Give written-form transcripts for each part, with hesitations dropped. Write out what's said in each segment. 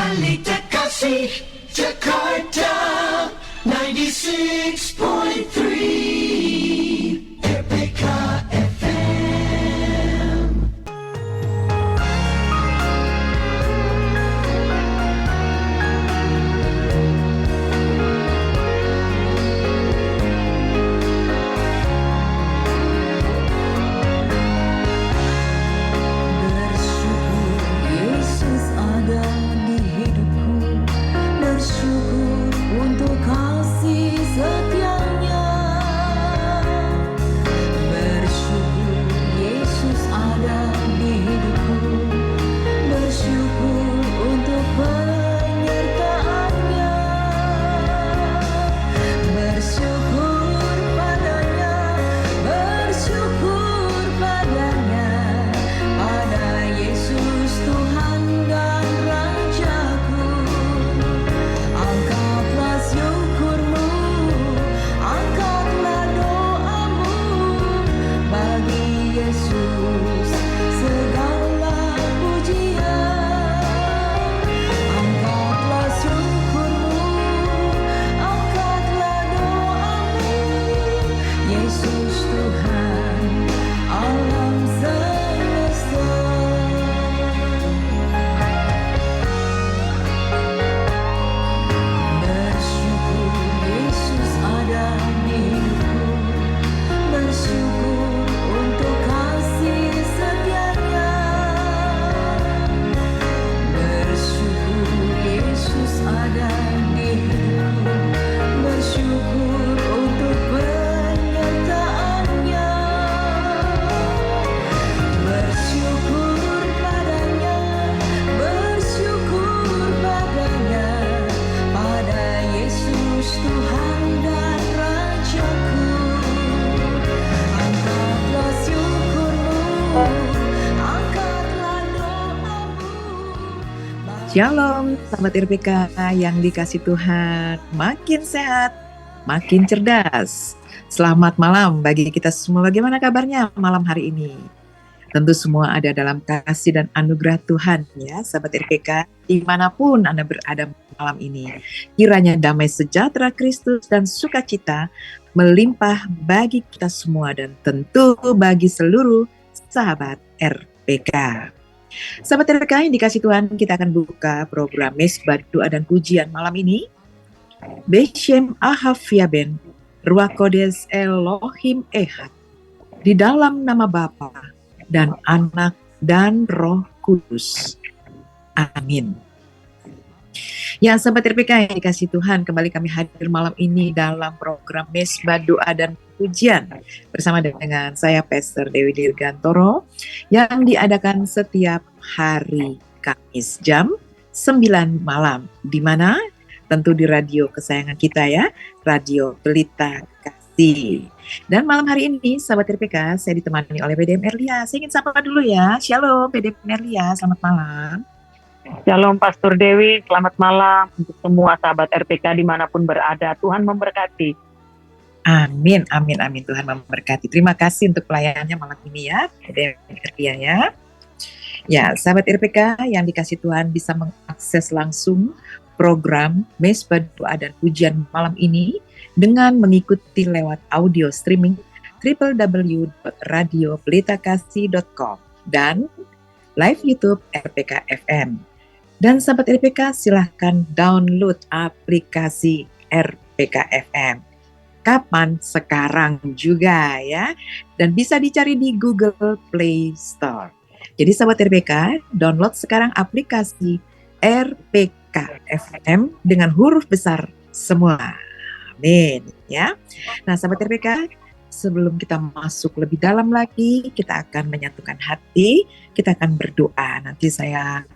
Balita Kasih, Jakarta 96.3 RPK FM. Shalom, sahabat RPK yang dikasih Tuhan, makin sehat, makin cerdas. Selamat malam bagi kita semua. Bagaimana kabarnya malam hari ini? Tentu semua ada dalam kasih dan anugerah Tuhan ya, sahabat RPK, dimanapun Anda berada malam ini. Kiranya damai sejahtera Kristus dan sukacita melimpah bagi kita semua dan tentu bagi seluruh sahabat RPK. Sahabat RPK yang dikasih Tuhan, kita akan buka program Mesbah Doa dan Pujian malam ini. Beshem Ahaviaben, Ruach Kodes Elohim Ehad, di dalam nama Bapa dan Anak dan Roh Kudus. Amin. Ya, sahabat RPK yang dikasih Tuhan, kembali kami hadir malam ini dalam program Mesbah Doa dan Pujian bersama dengan saya Pastor Dewi Dirgantoro yang diadakan setiap hari Kamis jam 9 malam, di mana tentu di radio kesayangan kita ya, Radio Pelita Kasih. Dan malam hari ini sahabat RPK saya ditemani oleh PDM Erlia. Saya ingin sapa dulu ya. Shalom PDM Erlia, selamat malam. Shalom Pastor Dewi, selamat malam untuk semua sahabat RPK dimanapun berada. Tuhan memberkati. Amin, amin, amin. Tuhan memberkati. Terima kasih untuk pelayanannya malam ini ya, Erlia ya. Ya, sahabat RPK yang dikasih Tuhan bisa mengakses langsung program Mesbah Doa dan Pujian malam ini dengan mengikuti lewat audio streaming www.radiopelitakasih.com dan live YouTube RPK FM. Dan sahabat RPK silahkan download aplikasi RPK FM. Kapan? Sekarang juga ya. Dan bisa dicari di Google Play Store. Jadi sahabat RPK, download sekarang aplikasi RPK FM dengan huruf besar semua. Amin ya. Nah sahabat RPK, sebelum kita masuk lebih dalam lagi, kita akan menyatukan hati, kita akan berdoa. Nanti saya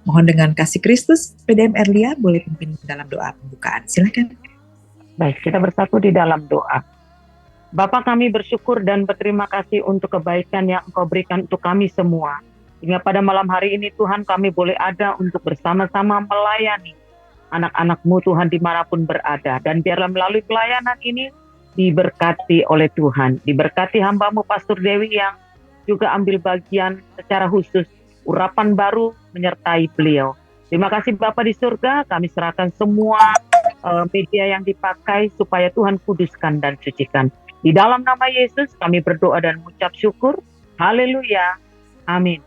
mohon dengan kasih Kristus, PDM Erlia boleh pimpin dalam doa pembukaan. Silakan. Baik, kita bersatu di dalam doa. Bapa, kami bersyukur dan berterima kasih untuk kebaikan yang Engkau berikan untuk kami semua. Hingga pada malam hari ini Tuhan kami boleh ada untuk bersama-sama melayani anak-anak-Mu Tuhan dimanapun berada. Dan biarlah melalui pelayanan ini diberkati oleh Tuhan. Diberkati hamba-Mu Pastor Dewi yang juga ambil bagian secara khusus. Urapan baru menyertai beliau. Terima kasih Bapa di surga, kami serahkan semua media yang dipakai supaya Tuhan kuduskan dan sucikan. Di dalam nama Yesus kami berdoa dan mengucap syukur. Haleluya. Amin.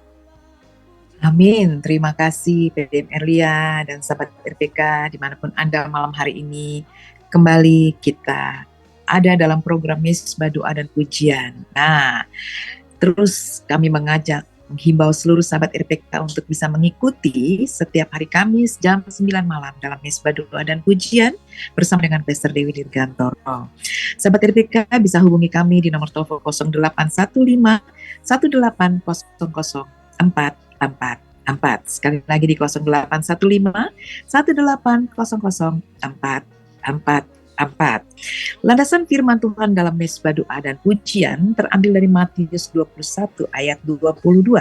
Amin. Terima kasih PDM Erlia dan sahabat RPK dimanapun Anda malam hari ini. Kembali kita ada dalam program Misbah Doa dan Pujian. Nah, terus kami menghimbau seluruh sahabat RPK untuk bisa mengikuti setiap hari Kamis jam 9 malam dalam Misbah Doa dan Pujian bersama dengan Pastor Dewi Dirgantoro. Sahabat RPK bisa hubungi kami di nomor telepon 0815 1800 444. Sekali lagi di 0815 1800 444. Landasan firman Tuhan dalam Misbah Doa dan Pujian terambil dari Matius 21 ayat 22.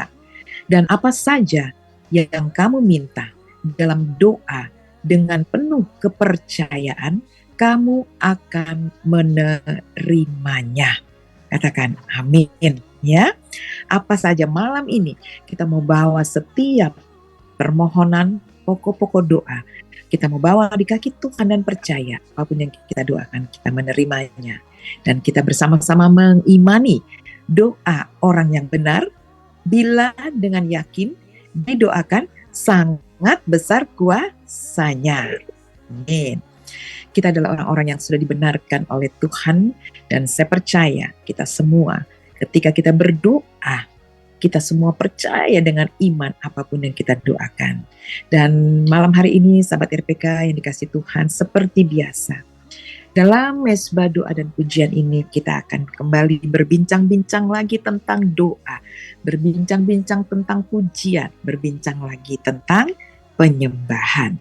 Dan apa saja yang kamu minta dalam doa dengan penuh kepercayaan, kamu akan menerimanya. Katakan amin ya. Apa saja malam ini kita mau bawa setiap permohonan, pokok-pokok doa. Kita mau bawa di kaki Tuhan dan percaya apapun yang kita doakan kita menerimanya. Dan kita bersama-sama mengimani doa orang yang benar bila dengan yakin didoakan sangat besar kuasanya. Amin. Kita adalah orang-orang yang sudah dibenarkan oleh Tuhan dan saya percaya kita semua ketika kita berdoa, kita semua percaya dengan iman apapun yang kita doakan. Dan malam hari ini sahabat RPK yang dikasih Tuhan seperti biasa. Dalam Misbah Doa dan Pujian ini kita akan kembali berbincang-bincang lagi tentang doa. Berbincang-bincang tentang pujian. Berbincang lagi tentang penyembahan.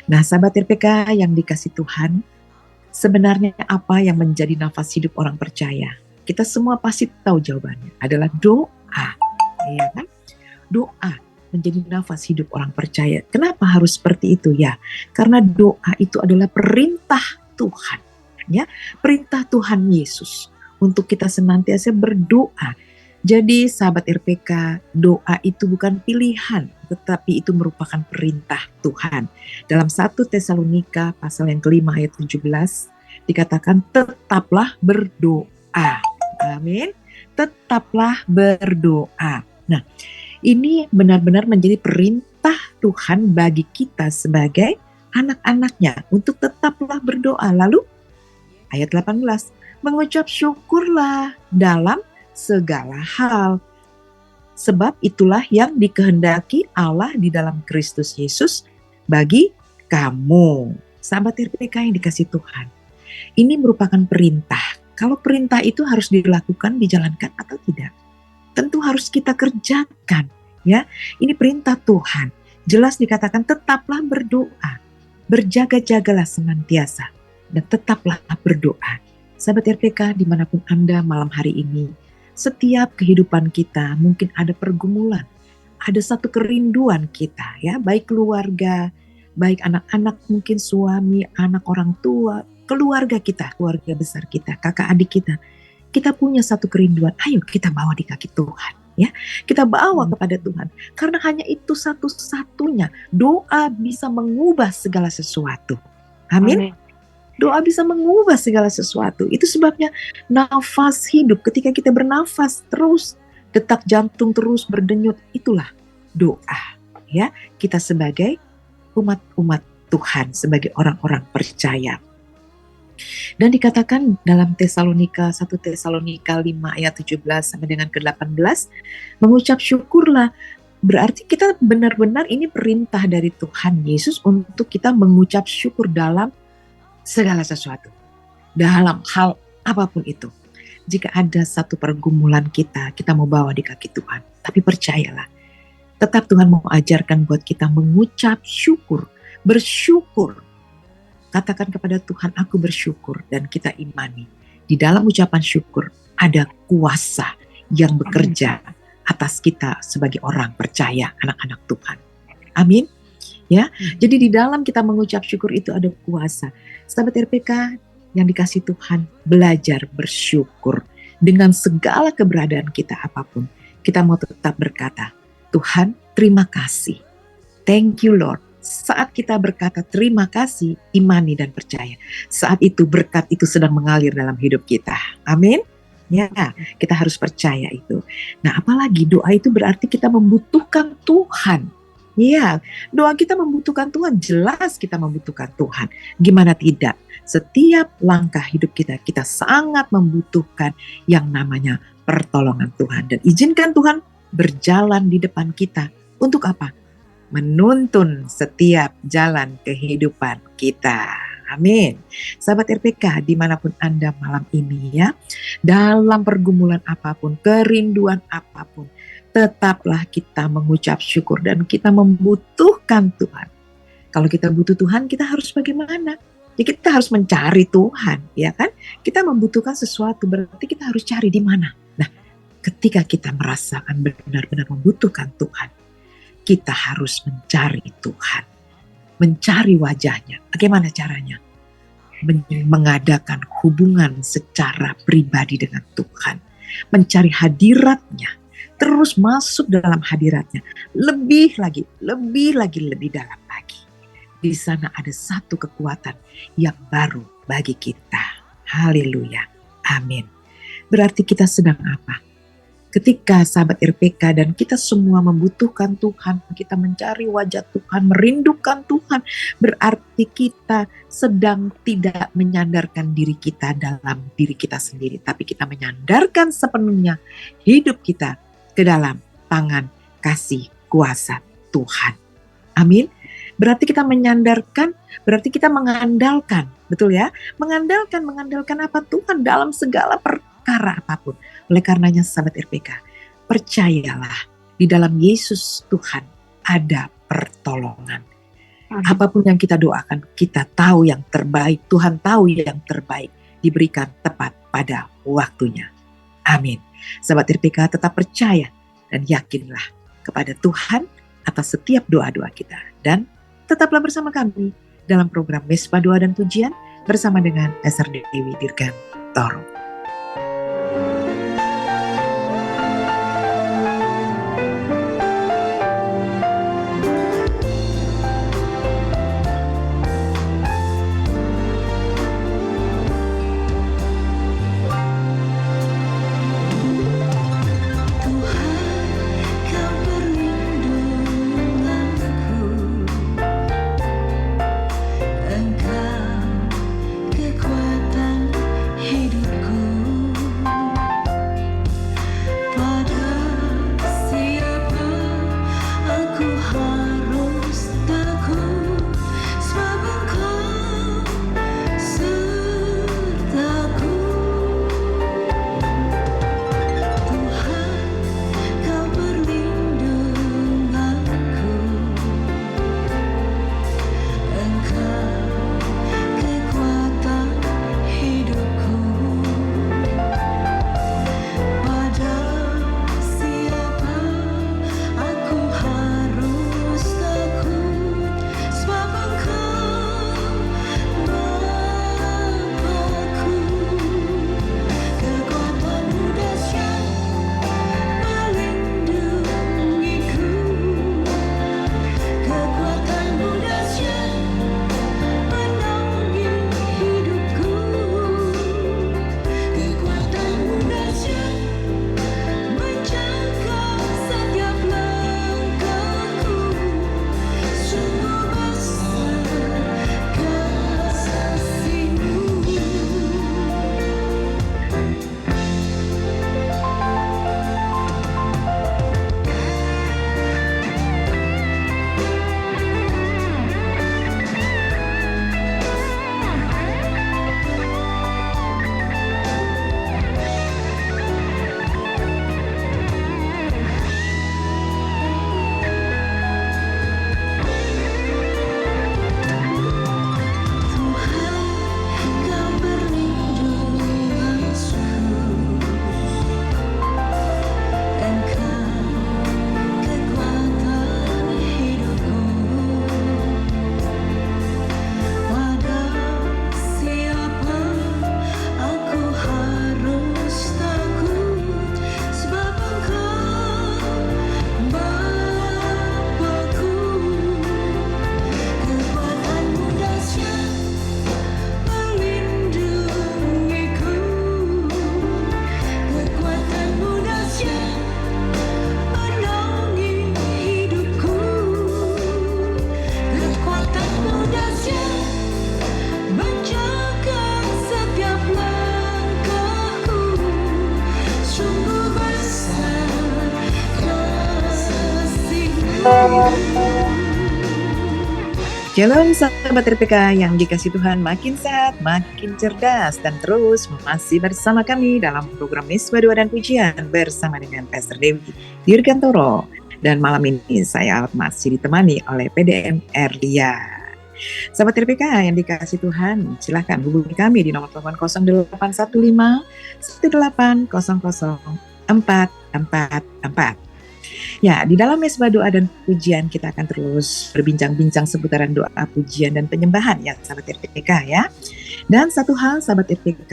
Nah sahabat RPK yang dikasih Tuhan, sebenarnya apa yang menjadi nafas hidup orang percaya? Kita semua pasti tahu jawabannya adalah doa, ya kan? Doa menjadi nafas hidup orang percaya. Kenapa harus seperti itu ya? Karena doa itu adalah perintah Tuhan, ya, perintah Tuhan Yesus untuk kita senantiasa berdoa. Jadi sahabat RPK, doa itu bukan pilihan, tetapi itu merupakan perintah Tuhan. Dalam 1 Tesalonika pasal yang kelima ayat 17 dikatakan tetaplah berdoa. Amin. Tetaplah berdoa. Nah, ini benar-benar menjadi perintah Tuhan bagi kita sebagai anak-anaknya untuk tetaplah berdoa. Lalu ayat 18, mengucap syukurlah dalam segala hal. Sebab itulah yang dikehendaki Allah di dalam Kristus Yesus bagi kamu. Sahabat RPK yang dikasih Tuhan. Ini merupakan perintah. Kalau perintah itu harus dilakukan, dijalankan atau tidak? Tentu harus kita kerjakan, ya. Ini perintah Tuhan. Jelas dikatakan tetaplah berdoa. Berjaga-jagalah senantiasa dan tetaplah berdoa. Sahabat RPK dimanapun Anda malam hari ini, setiap kehidupan kita mungkin ada pergumulan, ada satu kerinduan kita, ya, baik keluarga, baik anak-anak, mungkin suami, anak, orang tua, keluarga kita, keluarga besar kita, kakak adik kita. Kita punya satu kerinduan, ayo kita bawa di kaki Tuhan, ya. Kita bawa kepada Tuhan. Karena hanya itu satu-satunya doa bisa mengubah segala sesuatu. Amin. Doa bisa mengubah segala sesuatu. Itu sebabnya nafas hidup, ketika kita bernafas terus, detak jantung terus berdenyut, itulah doa, ya. Kita sebagai umat-umat Tuhan, sebagai orang-orang percaya. Dan dikatakan dalam 1 Tesalonika 5 ayat 17 sampai dengan ke-18, mengucap syukurlah. Berarti kita benar-benar ini perintah dari Tuhan Yesus untuk kita mengucap syukur dalam segala sesuatu. Dalam hal apapun itu. Jika ada satu pergumulan kita mau bawa di kaki Tuhan. Tapi percayalah, tetap Tuhan mau ajarkan buat kita mengucap syukur, bersyukur. Katakan kepada Tuhan, aku bersyukur, dan kita imani. Di dalam ucapan syukur ada kuasa yang bekerja atas kita sebagai orang percaya, anak-anak Tuhan. Amin. Ya, jadi di dalam kita mengucap syukur itu ada kuasa. Sahabat RPK yang dikasih Tuhan, belajar bersyukur dengan segala keberadaan kita apapun. Kita mau tetap berkata, Tuhan terima kasih. Thank you Lord. Saat kita berkata terima kasih, imani dan percaya. Saat itu berkat itu sedang mengalir dalam hidup kita. Amin. Ya, kita harus percaya itu. Nah, apalagi doa itu berarti kita membutuhkan Tuhan. Ya, doa kita membutuhkan Tuhan. Jelas kita membutuhkan Tuhan. Gimana tidak? Setiap langkah hidup kita sangat membutuhkan yang namanya pertolongan Tuhan. Dan izinkan Tuhan berjalan di depan kita. Untuk apa? Menuntun setiap jalan kehidupan kita. Amin. Sahabat RPK, dimanapun Anda malam ini ya, dalam pergumulan apapun, kerinduan apapun, tetaplah kita mengucap syukur dan kita membutuhkan Tuhan. Kalau kita butuh Tuhan, kita harus bagaimana? Ya, kita harus mencari Tuhan, ya kan? Kita membutuhkan sesuatu, berarti kita harus cari di mana. Nah, ketika kita merasakan benar-benar membutuhkan Tuhan, kita harus mencari Tuhan, mencari wajahnya. Bagaimana caranya? Mengadakan hubungan secara pribadi dengan Tuhan, mencari hadiratnya, terus masuk dalam hadiratnya, lebih dalam lagi. Di sana ada satu kekuatan yang baru bagi kita. Haleluya, amin. Berarti kita sedang apa? Ketika sahabat RPK dan kita semua membutuhkan Tuhan, kita mencari wajah Tuhan, merindukan Tuhan, berarti kita sedang tidak menyandarkan diri kita dalam diri kita sendiri, tapi kita menyandarkan sepenuhnya hidup kita ke dalam tangan kasih kuasa Tuhan. Amin. Berarti kita menyandarkan, berarti kita mengandalkan, betul ya? Mengandalkan apa? Tuhan dalam segala perkara apapun. Oleh karenanya sahabat RPK, percayalah di dalam Yesus Tuhan ada pertolongan. Apapun yang kita doakan, kita tahu yang terbaik, Tuhan tahu yang terbaik, diberikan tepat pada waktunya. Amin. Sahabat RPK, tetap percaya dan yakinlah kepada Tuhan atas setiap doa-doa kita. Dan tetaplah bersama kami dalam program Mesbah Doa dan Pujian bersama dengan Esther Dewi Dirgan Toro. Engkau kekuatan hidupku. Shalom sahabat RPK yang dikasih Tuhan, makin sehat, makin cerdas, dan terus masih bersama kami dalam program Miswa Doa dan Pujian bersama dengan Pastor Dewi Dirgantoro. Dan malam ini saya masih ditemani oleh PDM Erlia. Sahabat RPK yang dikasih Tuhan, silakan hubungi kami di nomor telepon 0815 1800 444. Ya, di dalam Mesbah Doa dan Pujian kita akan terus berbincang-bincang seputaran doa, pujian, dan penyembahan ya sahabat RPK ya. Dan satu hal sahabat RPK,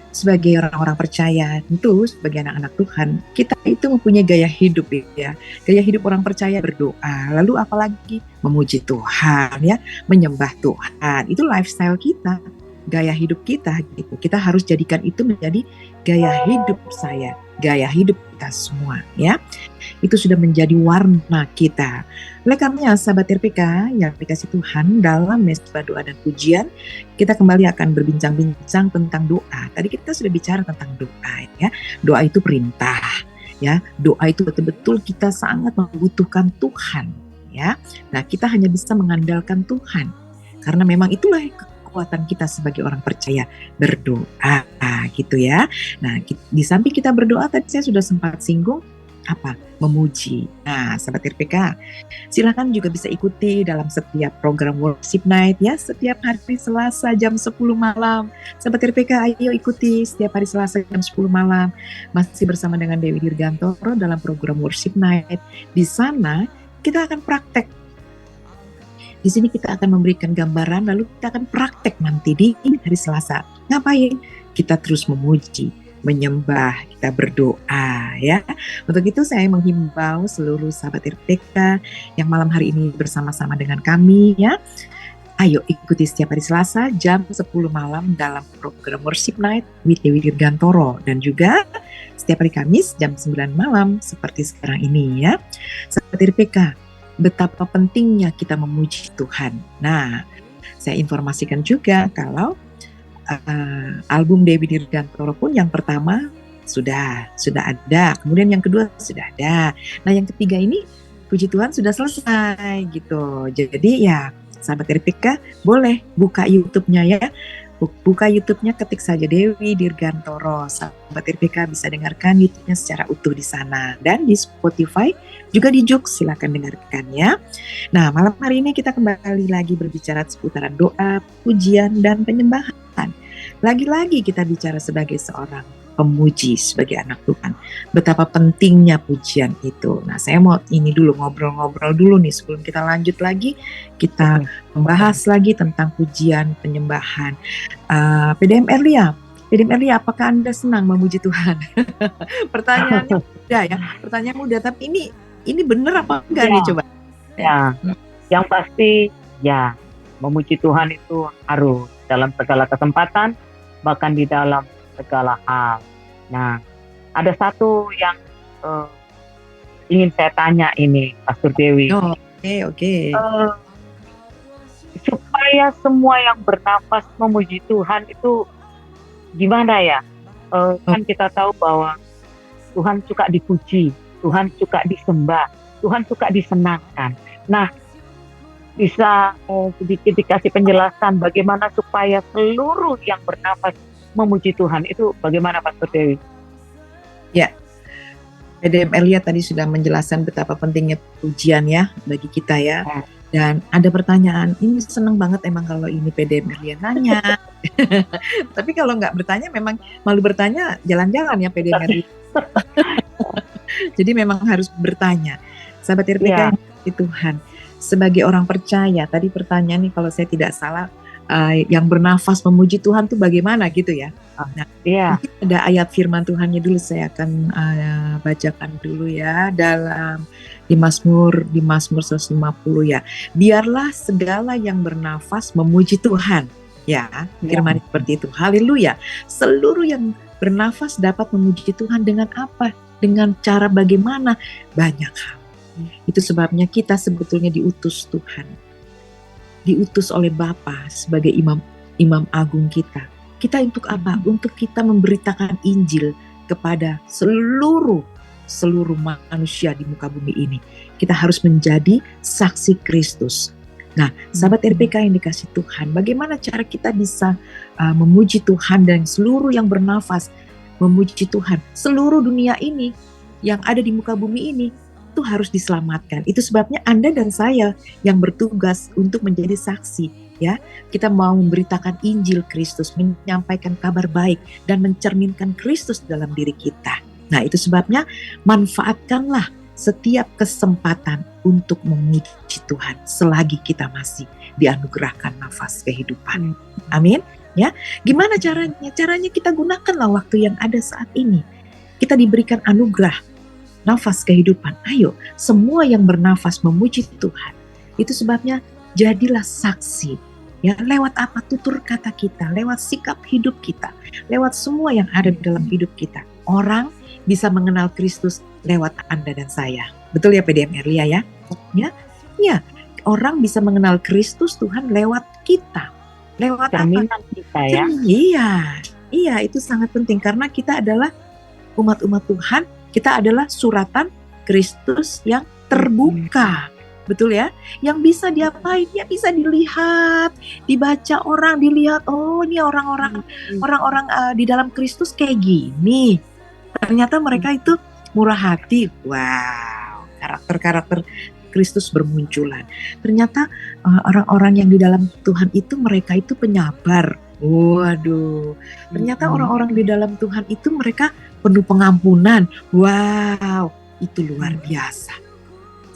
sebagai orang-orang percaya, tentu sebagai anak-anak Tuhan, kita itu mempunyai gaya hidup ya. Gaya hidup orang percaya berdoa, lalu apalagi memuji Tuhan ya, menyembah Tuhan. Itu lifestyle kita, gaya hidup kita gitu. Kita harus jadikan itu menjadi gaya hidup saya, gaya hidup kita semua ya. Itu sudah menjadi warna kita. Oleh karenanya sahabat RPK yang dikasih Tuhan, dalam Mesbah Doa dan Pujian kita kembali akan berbincang-bincang tentang doa. Tadi kita sudah bicara tentang doa ya. Doa itu perintah ya. Doa itu betul-betul kita sangat membutuhkan Tuhan ya. Nah, kita hanya bisa mengandalkan Tuhan karena memang itulah kekuatan kita sebagai orang percaya, berdoa gitu ya. Nah, di samping kita berdoa, tadi saya sudah sempat singgung apa? Memuji. Nah, sahabat RPK, silakan juga bisa ikuti dalam setiap program Worship Night ya, setiap hari Selasa jam 10 malam. Sahabat RPK, ayo ikuti setiap hari Selasa jam 10 malam. Masih bersama dengan Dewi Dirgantoro dalam program Worship Night. Di sana kita akan praktek. Di sini kita akan memberikan gambaran, lalu kita akan praktek nanti di hari Selasa. Ngapain? Kita terus memuji, menyembah, kita berdoa ya. Untuk itu saya menghimbau seluruh sahabat RPK yang malam hari ini bersama-sama dengan kami ya. Ayo ikuti setiap hari Selasa jam 10 malam dalam program Worship Night with Dewi Dirgantoro. Dan juga setiap hari Kamis jam 9 malam seperti sekarang ini ya. Sahabat RPK, betapa pentingnya kita memuji Tuhan. Nah, saya informasikan juga kalau album Dewi Dirgantoro pun yang pertama sudah ada, kemudian yang kedua sudah ada. Nah, yang ketiga ini puji Tuhan sudah selesai gitu. Jadi ya sahabat RPK boleh buka YouTube-nya ya. Buka YouTube-nya, ketik saja Dewi Dirgantoro. Sahabat RPK bisa dengarkan YouTube-nya secara utuh di sana. Dan di Spotify, juga di Joox, silakan dengarkan ya. Nah, malam hari ini kita kembali lagi berbicara seputaran doa, pujian, dan penyembahan. Lagi-lagi kita bicara sebagai seorang pemuji, sebagai anak Tuhan. Betapa pentingnya pujian itu. Nah, saya mau ini dulu, ngobrol-ngobrol dulu nih sebelum kita lanjut lagi. Kita membahas lagi tentang pujian, penyembahan. PDM Erlia, apakah Anda senang memuji Tuhan? Pertanyaannya mudah ya, pertanyaan mudah, tapi ini benar apa enggak nih coba? Ya, yang pasti ya memuji Tuhan itu harus dalam segala kesempatan, bahkan di dalam segala hal. Nah, ada satu yang ingin saya tanya ini, Pastor Dewi. Oke. Supaya semua yang bernafas memuji Tuhan itu gimana ya? Kan kita tahu bahwa Tuhan suka dipuji, Tuhan suka disembah, Tuhan suka disenangkan. Nah, bisa sedikit dikasih penjelasan bagaimana supaya seluruh yang bernafas memuji Tuhan itu bagaimana Pastor Dewi? Ya, PDM Erlia tadi sudah menjelaskan betapa pentingnya pujian ya bagi kita ya. Dan ada pertanyaan, ini seneng banget emang kalau ini PDM Erlia nanya. Tapi kalau nggak bertanya memang malu bertanya, jalan-jalan ya PDM Erlia. Jadi memang harus bertanya. Sahabat RPK ya. Tuhan, sebagai orang percaya, tadi pertanyaan nih kalau saya tidak salah, yang bernafas memuji Tuhan tuh bagaimana gitu ya. Nah, mungkin ada ayat firman Tuhannya dulu saya akan bacakan dulu ya dalam di Mazmur 150 ya. Biarlah segala yang bernafas memuji Tuhan. Ya, firman seperti itu. Haleluya. Seluruh yang bernafas dapat memuji Tuhan dengan apa? Dengan cara bagaimana? Banyak hal. Itu sebabnya kita sebetulnya diutus Tuhan. Diutus oleh Bapa sebagai imam agung kita. Kita untuk apa? Untuk kita memberitakan Injil kepada seluruh manusia di muka bumi ini. Kita harus menjadi saksi Kristus. Nah, sahabat RPK yang dikasih Tuhan, bagaimana cara kita bisa memuji Tuhan dan seluruh yang bernafas memuji Tuhan? Seluruh dunia ini yang ada di muka bumi ini itu harus diselamatkan. Itu sebabnya Anda dan saya yang bertugas untuk menjadi saksi. Ya, kita mau memberitakan Injil Kristus, menyampaikan kabar baik dan mencerminkan Kristus dalam diri kita. Nah, itu sebabnya manfaatkanlah setiap kesempatan untuk memuji Tuhan selagi kita masih dianugerahkan nafas kehidupan. Amin. Ya, gimana caranya? Caranya kita gunakanlah waktu yang ada saat ini. Kita diberikan anugerah nafas kehidupan. Ayo, semua yang bernafas memuji Tuhan. Itu sebabnya jadilah saksi. Ya, lewat apa tutur kata kita, lewat sikap hidup kita, lewat semua yang ada di dalam hidup kita. Orang bisa mengenal Kristus lewat Anda dan saya. Betul ya PDM Erlia ya? Ya, orang bisa mengenal Kristus Tuhan lewat kita. Lewat cerminan kita ya. Iya, itu sangat penting karena kita adalah umat-umat Tuhan, kita adalah suratan Kristus yang terbuka. Betul ya? Yang bisa diapain? Ya bisa dilihat, dibaca orang, dilihat, oh ini orang-orang di dalam Kristus kayak gini. Ternyata mereka itu murah hati. Wow, karakter-karakter Kristus bermunculan. Ternyata orang-orang yang di dalam Tuhan itu mereka itu penyabar. Waduh. Ternyata orang-orang di dalam Tuhan itu mereka penuh pengampunan. Wow, itu luar biasa.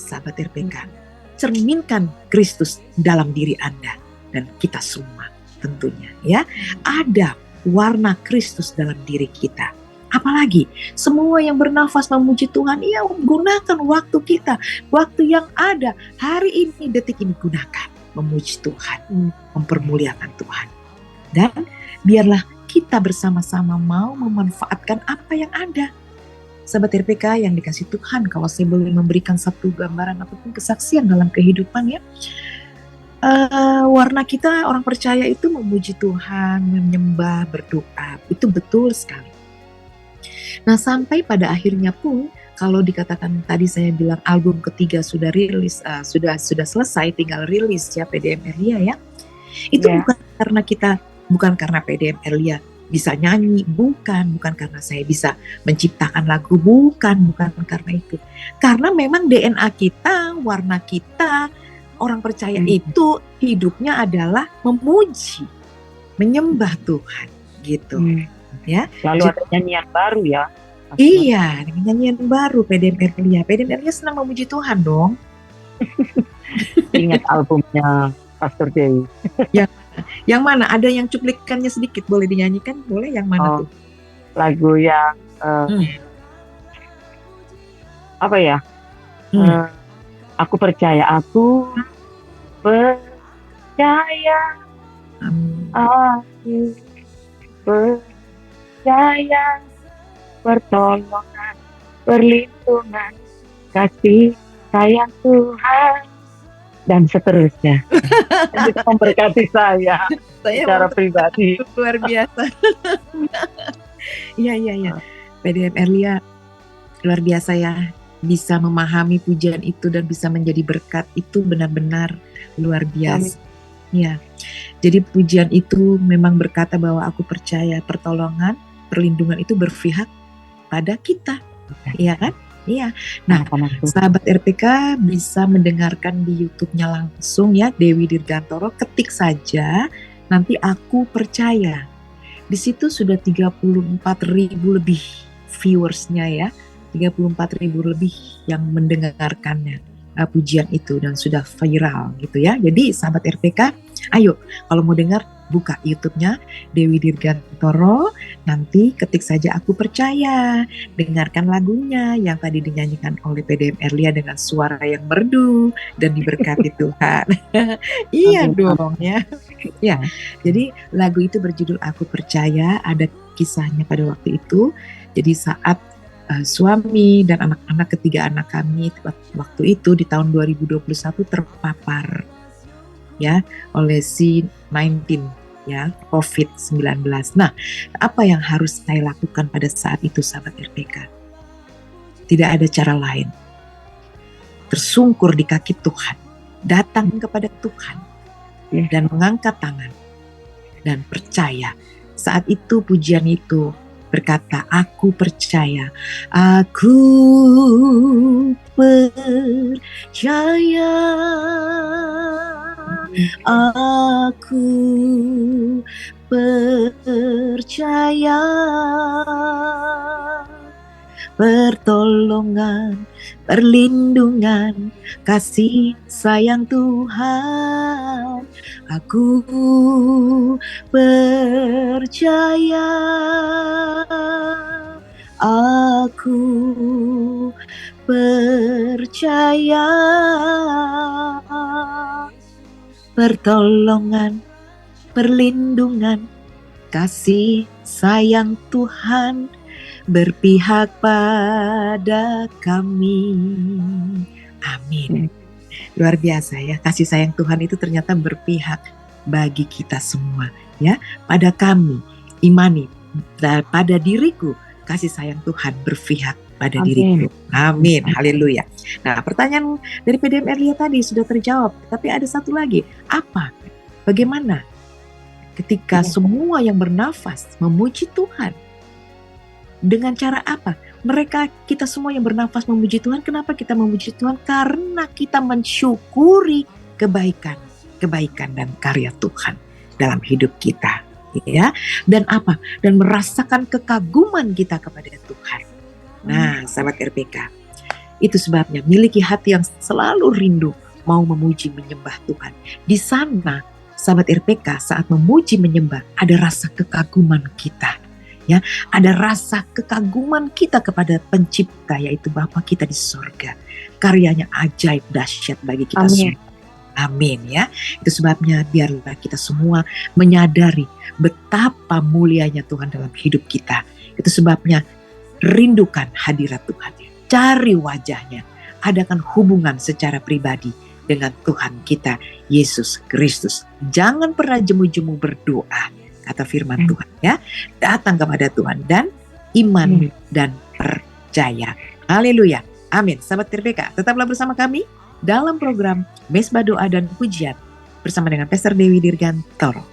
Sahabat RPK, cerminkan Kristus dalam diri Anda dan kita semua tentunya ya. Ada warna Kristus dalam diri kita. Apalagi semua yang bernafas memuji Tuhan, ya gunakan waktu kita, waktu yang ada hari ini, detik ini, gunakan memuji Tuhan, mempermuliakan Tuhan. Dan biarlah kita bersama-sama mau memanfaatkan apa yang ada. Sahabat RPK yang dikasih Tuhan, kalau saya boleh memberikan satu gambaran ataupun kesaksian dalam kehidupan ya, warna kita orang percaya itu memuji Tuhan, menyembah, berdoa, itu betul sekali. Nah sampai pada akhirnya pun, kalau dikatakan tadi saya bilang album ketiga sudah rilis, sudah selesai, tinggal rilis ya PDM Erlia ya, itu bukan karena PDM Erlia bisa nyanyi, bukan karena saya bisa menciptakan lagu, bukan karena itu. Karena memang DNA kita, warna kita, orang percaya itu hidupnya adalah memuji, menyembah Tuhan, gitu. Ya. Lalu ada nyanyian baru ya. Iya, nyanyian baru PDM Erlia. PDM Erlia senang memuji Tuhan dong. Ingat albumnya Pastor Dewi. Yang mana? Ada yang cuplikannya sedikit, boleh dinyanyikan? Boleh, yang mana tuh? Lagu yang apa ya? Aku percaya, aku percaya, aku percaya, pertolongan, perlindungan, kasih sayang Tuhan, dan seterusnya. Itu memberkati saya secara pribadi. Luar biasa. Iya. PDM Erlia luar biasa ya, bisa memahami pujian itu dan bisa menjadi berkat, itu benar-benar luar biasa. Ya. Jadi pujian itu memang berkata bahwa aku percaya pertolongan, perlindungan itu berpihak pada kita. Iya kan? Iya. Nah, sahabat RPK bisa mendengarkan di YouTube-nya langsung ya, Dewi Dirgantoro, ketik saja nanti aku percaya. Di situ sudah 34.000 lebih viewersnya ya, 34.000 lebih yang mendengarkannya pujian itu dan sudah viral gitu ya. Jadi sahabat RPK, ayo kalau mau dengar buka YouTube-nya Dewi Dirgantoro, nanti ketik saja aku percaya, dengarkan lagunya yang tadi dinyanyikan oleh PDM Erlia dengan suara yang merdu dan diberkati Tuhan. Iya dong ya. Ya, jadi lagu itu berjudul Aku Percaya, ada kisahnya pada waktu itu. Jadi saat suami dan anak-anak, ketiga anak kami waktu itu di tahun 2021 terpapar ya oleh C-19 ya, COVID-19. Nah, apa yang harus saya lakukan pada saat itu sahabat RPK? Tidak ada cara lain. Tersungkur di kaki Tuhan datang kepada Tuhan Ya. dan mengangkat tangan dan percaya. Saat itu pujian itu berkata, aku percaya, aku percaya, aku percaya, pertolongan, perlindungan, kasih sayang Tuhan. Aku percaya, aku percaya, pertolongan, perlindungan, kasih sayang Tuhan berpihak pada kami. Amin. Luar biasa ya, kasih sayang Tuhan itu ternyata berpihak bagi kita semua ya. Pada kami, imani, pada diriku, kasih sayang Tuhan berpihak pada Amin. diriku. Amin, haleluya. Nah, pertanyaan dari PDM Erlia tadi sudah terjawab, tapi ada satu lagi. Apa? Bagaimana ketika semua yang bernafas memuji Tuhan? Dengan cara apa? Kita semua yang bernafas memuji Tuhan. Kenapa kita memuji Tuhan? Karena kita mensyukuri kebaikan dan karya Tuhan dalam hidup kita, ya. Dan apa? Dan merasakan kekaguman kita kepada Tuhan. Nah, sahabat RPK, itu sebabnya miliki hati yang selalu rindu mau memuji menyembah Tuhan. Di sana, sahabat RPK, saat memuji menyembah ada rasa kekaguman kita. Ya, ada rasa kekaguman kita kepada pencipta, yaitu Bapa kita di sorga. Karyanya ajaib dahsyat bagi kita semua. Amin ya. Itu sebabnya biarlah kita semua menyadari betapa mulianya Tuhan dalam hidup kita. Itu sebabnya rindukan hadirat Tuhan. Cari wajahnya. Adakan hubungan secara pribadi dengan Tuhan kita, Yesus Kristus. Jangan pernah jemu-jemu berdoa. Kata firman Tuhan ya, datang kepada Tuhan dan iman dan percaya. Haleluya, amin. Sahabat RPK, tetaplah bersama kami dalam program Mesbah Doa dan Pujian bersama dengan Pastor Dewi Dirgantoro.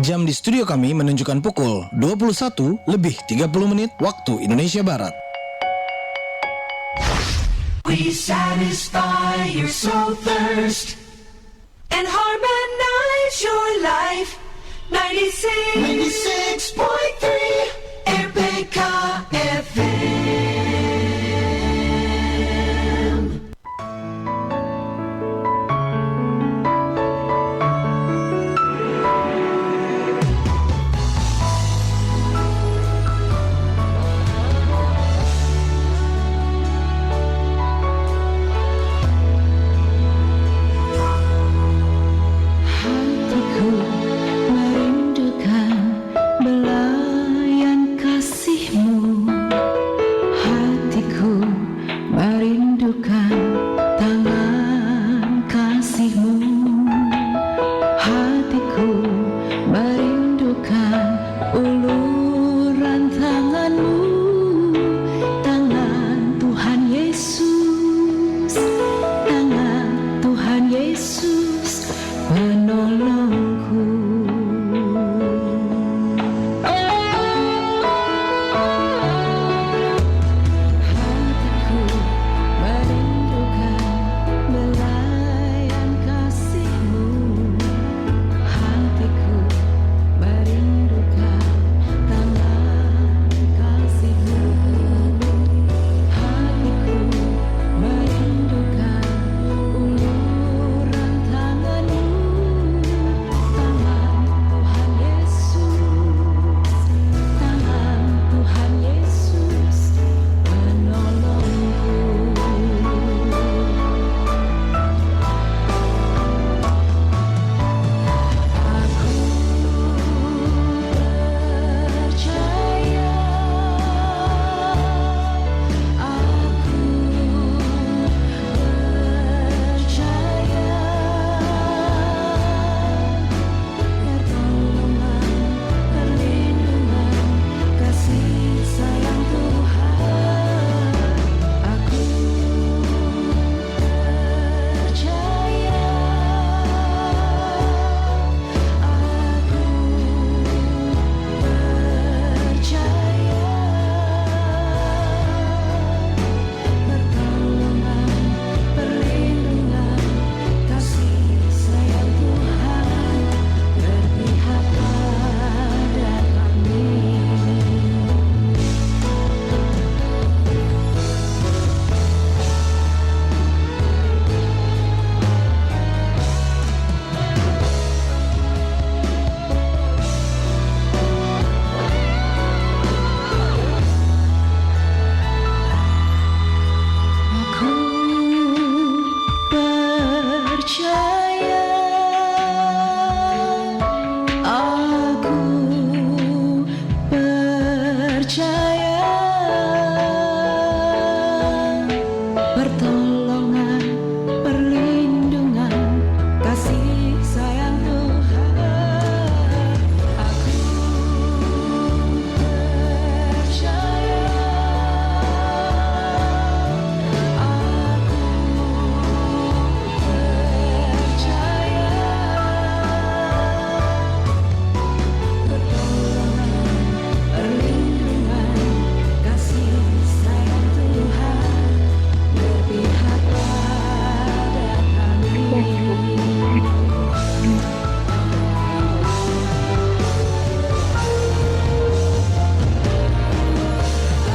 Jam di studio kami menunjukkan pukul 21:30 waktu Indonesia Barat. We satisfy your soul thirst and harmonize your life. 96.3 RPK FM. Hatiku merindukan belayan kasih-Mu.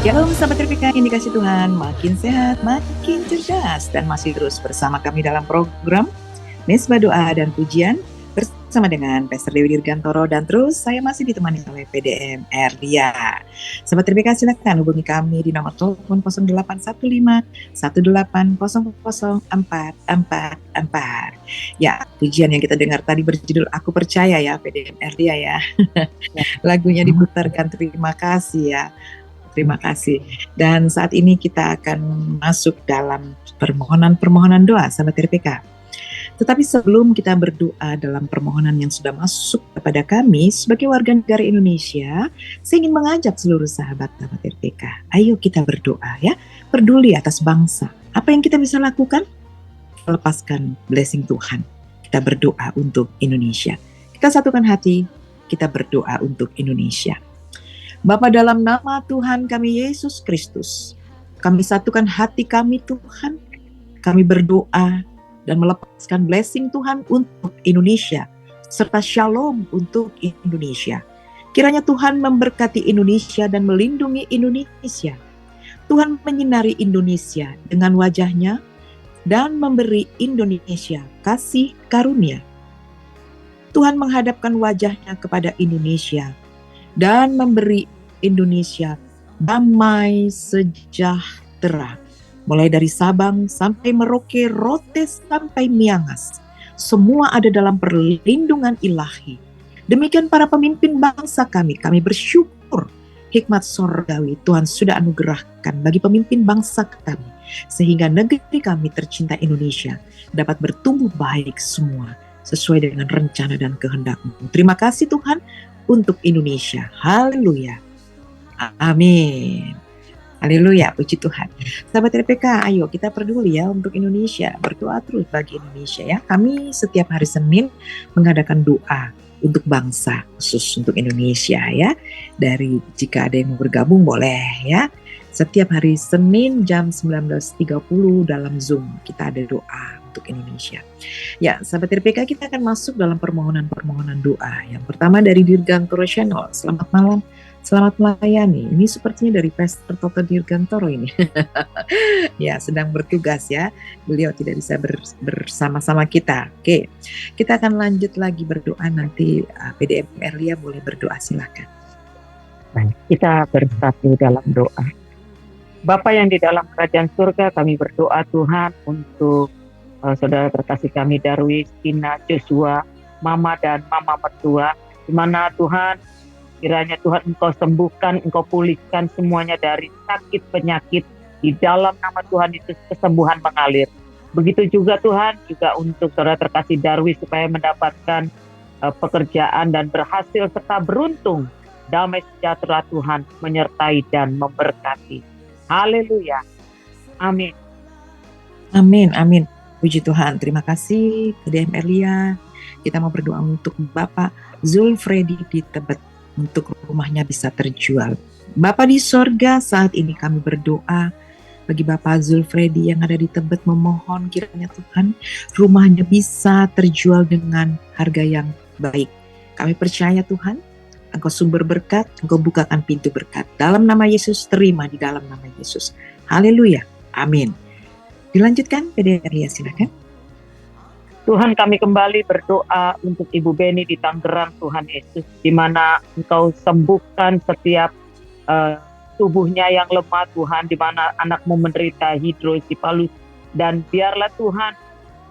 Shalom sahabat RPK yang dikasih Tuhan, makin sehat, makin cerdas, dan masih terus bersama kami dalam program Mesbah Doa dan Pujian bersama dengan Pastor Dewi Dirgantoro, dan terus saya masih ditemani oleh PDM Erlia. Sahabat RPK silakan hubungi kami di nomor telepon 0815 18004444. Ya, pujian yang kita dengar tadi berjudul Aku Percaya ya PDM Erlia ya. Lagunya diputarkan, terima kasih ya. Terima kasih. Dan saat ini kita akan masuk dalam permohonan doa sahabat RPK. Tetapi sebelum kita berdoa dalam permohonan yang sudah masuk kepada kami sebagai warga negara Indonesia, saya ingin mengajak seluruh sahabat RPK. Ayo kita berdoa ya, peduli atas bangsa. Apa yang kita bisa lakukan? Lepaskan blessing Tuhan. Kita berdoa untuk Indonesia. Kita satukan hati, kita berdoa untuk Indonesia. Bapa, dalam nama Tuhan kami Yesus Kristus, kami satukan hati kami Tuhan, kami berdoa dan melepaskan blessing Tuhan untuk Indonesia, serta shalom untuk Indonesia. Kiranya Tuhan memberkati Indonesia dan melindungi Indonesia. Tuhan menyinari Indonesia dengan wajahnya dan memberi Indonesia kasih karunia. Tuhan menghadapkan wajahnya kepada Indonesia dan memberi Indonesia damai sejahtera. Mulai dari Sabang sampai Merauke, Rote sampai Miangas. Semua ada dalam perlindungan ilahi. Demikian para pemimpin bangsa kami bersyukur hikmat sorgawi Tuhan sudah anugerahkan bagi pemimpin bangsa kami. Sehingga negeri kami tercinta Indonesia dapat bertumbuh baik semua sesuai dengan rencana dan kehendak-Mu. Terima kasih Tuhan untuk Indonesia. Haleluya. Amin. Haleluya, puji Tuhan. Sahabat RPK, ayo kita peduli ya untuk Indonesia. Berdoa terus bagi Indonesia ya. Kami setiap hari Senin mengadakan doa untuk bangsa, khusus untuk Indonesia ya. Dari jika ada yang mau bergabung boleh ya. Setiap hari Senin jam 19.30 dalam Zoom kita ada doa untuk Indonesia. Ya, sahabat RPK, kita akan masuk dalam permohonan doa. Yang pertama dari Dirgantoro Channel. Selamat malam. Selamat melayani. Ini sepertinya dari Pastor Toto Dirgantoro ini. Ya, sedang bertugas ya. Beliau tidak bisa bersama-sama kita. Oke, kita akan lanjut lagi berdoa. Nanti PDM Erlia boleh berdoa, silakan. Baik, kita bersatu dalam doa. Bapa yang di dalam kerajaan surga, kami berdoa Tuhan untuk saudara terkasih kami Darwis, Tina, Joshua, Mama dan Mama mertua, di mana Tuhan kiranya Tuhan Engkau sembuhkan, Engkau pulihkan semuanya dari sakit penyakit. Di dalam nama Tuhan Yesus kesembuhan mengalir. Begitu juga Tuhan, juga untuk saudara terkasih Darwis supaya mendapatkan pekerjaan dan berhasil serta beruntung. Damai sejahtera Tuhan menyertai dan memberkati. Haleluya. Amin. Amin, amin. Puji Tuhan. Terima kasih PDM Erlia. Kita mau berdoa untuk Bapak Zulfredi di Tebet, untuk rumahnya bisa terjual. Bapa di sorga, saat ini kami berdoa bagi Bapak Zulfredi yang ada di Tebet, memohon kiranya Tuhan rumahnya bisa terjual dengan harga yang baik. Kami percaya Tuhan, Engkau sumber berkat, Engkau bukakan pintu berkat. Dalam nama Yesus, terima di dalam nama Yesus. Haleluya. Amin. Dilanjutkan, PDRI, silakan. Tuhan, kami kembali berdoa untuk Ibu Beni di Tangerang, Tuhan Yesus, di mana Engkau sembuhkan setiap tubuhnya yang lemah, Tuhan, di mana anakmu menderita hidrosipalus, dan biarlah Tuhan,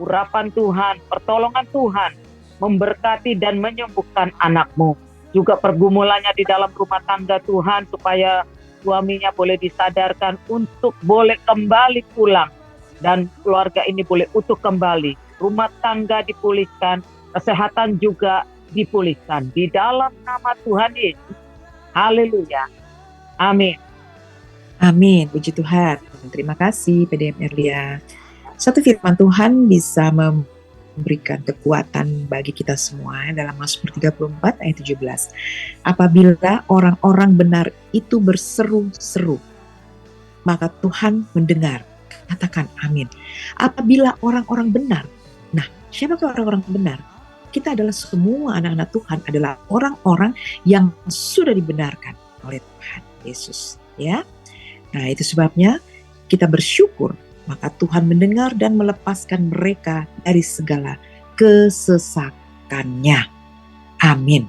urapan Tuhan, pertolongan Tuhan, memberkati dan menyembuhkan anakmu. Juga pergumulannya di dalam rumah tangga Tuhan, supaya suaminya boleh disadarkan untuk boleh kembali pulang, dan keluarga ini boleh utuh kembali. Rumah tangga dipulihkan, kesehatan juga dipulihkan. Di dalam nama Tuhan Yesus. Haleluya. Amin. Amin. Puji Tuhan. Terima kasih PDM Erlia. Satu firman Tuhan bisa memberikan kekuatan bagi kita semua dalam Mazmur 34 ayat 17. Apabila orang-orang benar itu berseru-seru, maka Tuhan mendengar. Katakan amin. Apabila orang-orang benar. Nah, siapakah orang-orang benar? Kita adalah semua anak-anak Tuhan, adalah orang-orang yang sudah dibenarkan oleh Tuhan Yesus. Ya, Nah, itu sebabnya kita bersyukur, maka Tuhan mendengar dan melepaskan mereka dari segala kesesakannya. Amin.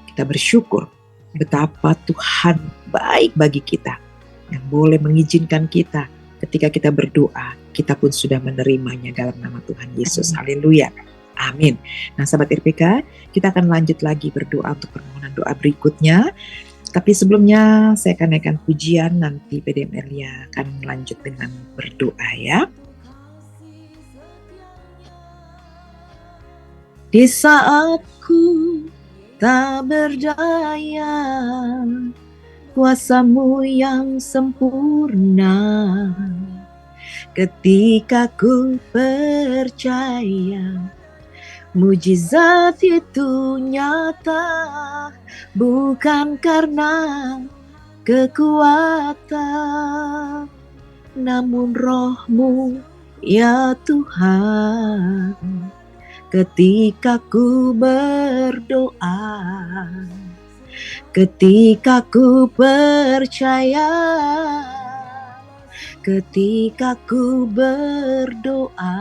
Kita bersyukur betapa Tuhan baik bagi kita, yang boleh mengizinkan kita ketika kita berdoa, kita pun sudah menerimanya dalam nama Tuhan Yesus. Haleluya. Amin. Nah, sahabat RPK, kita akan lanjut lagi berdoa untuk permohonan doa berikutnya. Tapi sebelumnya saya akan naikkan pujian, nanti PDM Elia akan lanjut dengan berdoa ya. Di saat ku tak berdaya, kuasa-Mu yang sempurna, ketika ku percaya mujizat itu nyata, bukan karena kekuatan, namun Roh-Mu ya Tuhan. Ketika ku berdoa, ketika ku percaya, ketika ku berdoa,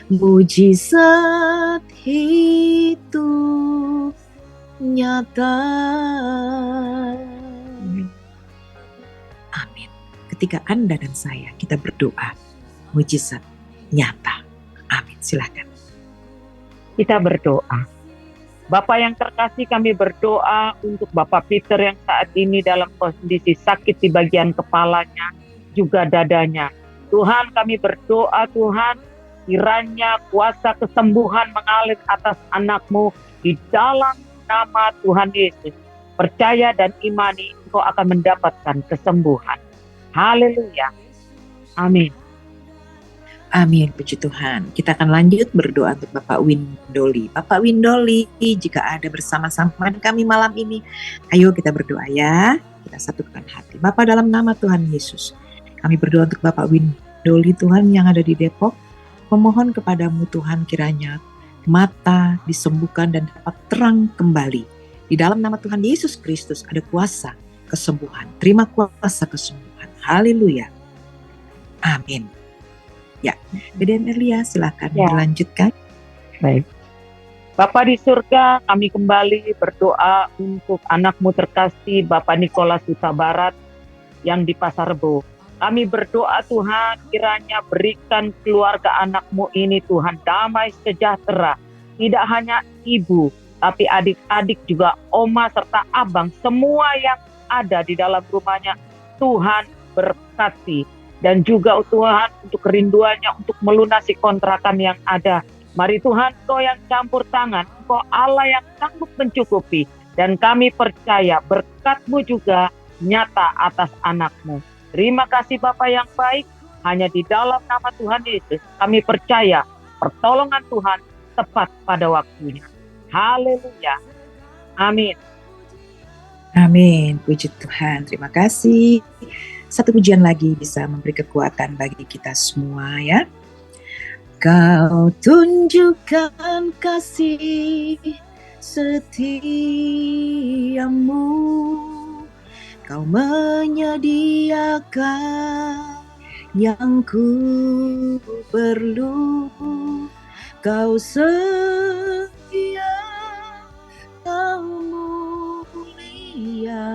mujizat itu nyata. Amin. Ketika Anda dan saya kita berdoa, mujizat nyata. Amin. Silakan. Kita berdoa. Bapak yang terkasih, kami berdoa untuk Bapak Peter yang saat ini dalam kondisi sakit di bagian kepalanya, juga dadanya. Tuhan, kami berdoa, Tuhan, kiranya kuasa kesembuhan mengalir atas anak-Mu di dalam nama Tuhan Yesus. Percaya dan imani, Engkau akan mendapatkan kesembuhan. Haleluya. Amin. Amin, puji Tuhan. Kita akan lanjut berdoa untuk Bapak Windoli. Bapak Windoli, jika ada bersama-sama kami malam ini, ayo kita berdoa ya. Kita satukan hati. Bapak, dalam nama Tuhan Yesus, kami berdoa untuk Bapak Windoli, Tuhan, yang ada di Depok. Memohon kepadamu Tuhan, kiranya mata disembuhkan dan dapat terang kembali. Di dalam nama Tuhan Yesus Kristus ada kuasa kesembuhan. Terima kuasa kesembuhan. Haleluya. Amin. Ya, PDM Elia silakan dilanjutkan. Baik. Bapa di surga, kami kembali berdoa untuk anak-Mu terkasih Bapak Nikolas Huta Barat yang di Pasar Rebo. Kami berdoa Tuhan, kiranya berikan keluarga anak-Mu ini Tuhan damai sejahtera. Tidak hanya ibu, tapi adik-adik juga, oma serta abang, semua yang ada di dalam rumahnya, Tuhan berkati. Dan juga Tuhan untuk kerinduannya untuk melunasi kontrakan yang ada. Mari Tuhan, Engkau yang campur tangan, Engkau Allah yang sanggup mencukupi. Dan kami percaya berkat-Mu juga nyata atas anak-Mu. Terima kasih Bapa yang baik, hanya di dalam nama Tuhan Yesus kami percaya pertolongan Tuhan tepat pada waktunya. Haleluya. Amin. Amin. Puji Tuhan. Terima kasih. Satu pujian lagi bisa memberi kekuatan bagi kita semua ya. Kau tunjukkan kasih setiamu, Kau menyediakan yang ku perlu, Kau setia, Kau mulia,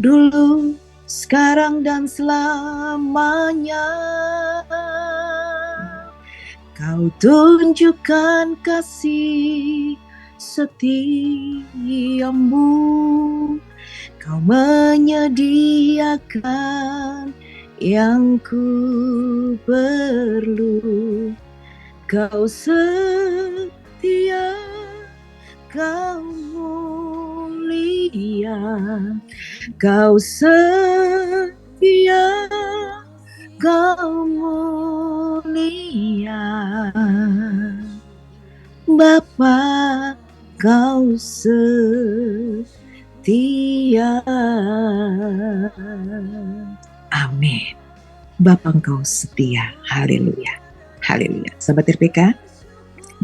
dulu, sekarang dan selamanya. Kau tunjukkan kasih setiamu, Kau menyediakan yang ku perlu, Kau setia, Kau mulia, Kau setia, Kau mulia, Bapa, Kau setia. Amin. Bapa, Engkau setia. Haleluya. Haleluya. Sahabat RPK,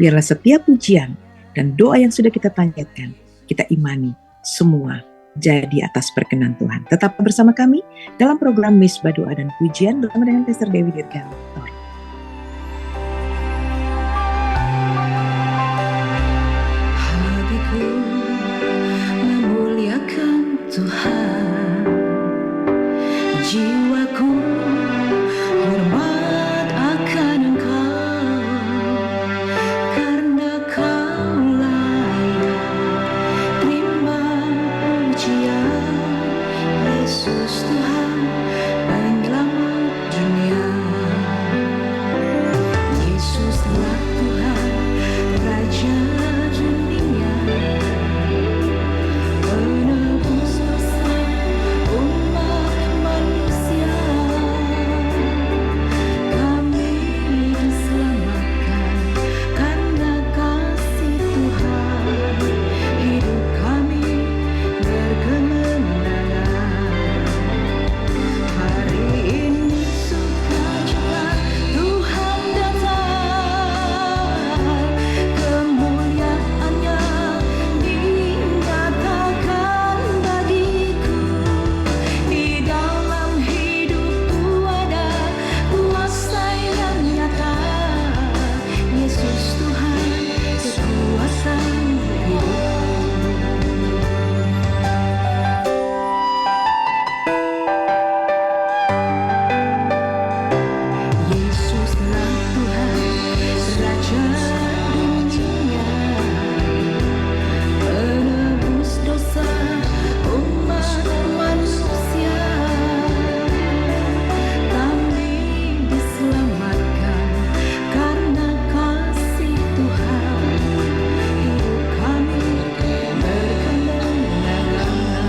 biarlah setiap pujian dan doa yang sudah kita panjatkan, kita imani semua jadi atas perkenan Tuhan. Tetap bersama kami dalam program Misbah Doa dan Pujian bersama dengan Pastor Dewi Dirgantor. Hatiku memuliakan Tuhan, jiwaku hormat akan Engkau, karena Kau layak terima pujian. Yesus Tuhan, Penyelamat dunia. Yesuslah Tuhan, Raja dunia, penebus dosa umat manusia. Kami diselamatkan karena kasih Tuhan, hidup kami berkemenangan. Hari ini sukacita Tuhan datang, kemuliaan-Nya dinyatakan bagiku. Di dalam hidupku ada kuasa yang nyata. Yesus Tuhan, kekuasaan hidupku. Yesuslah Tuhan, Raja dunia, penebus dosa umat manusia. Kami diselamatkan karena kasih Tuhan, hidup kami berkemenangan.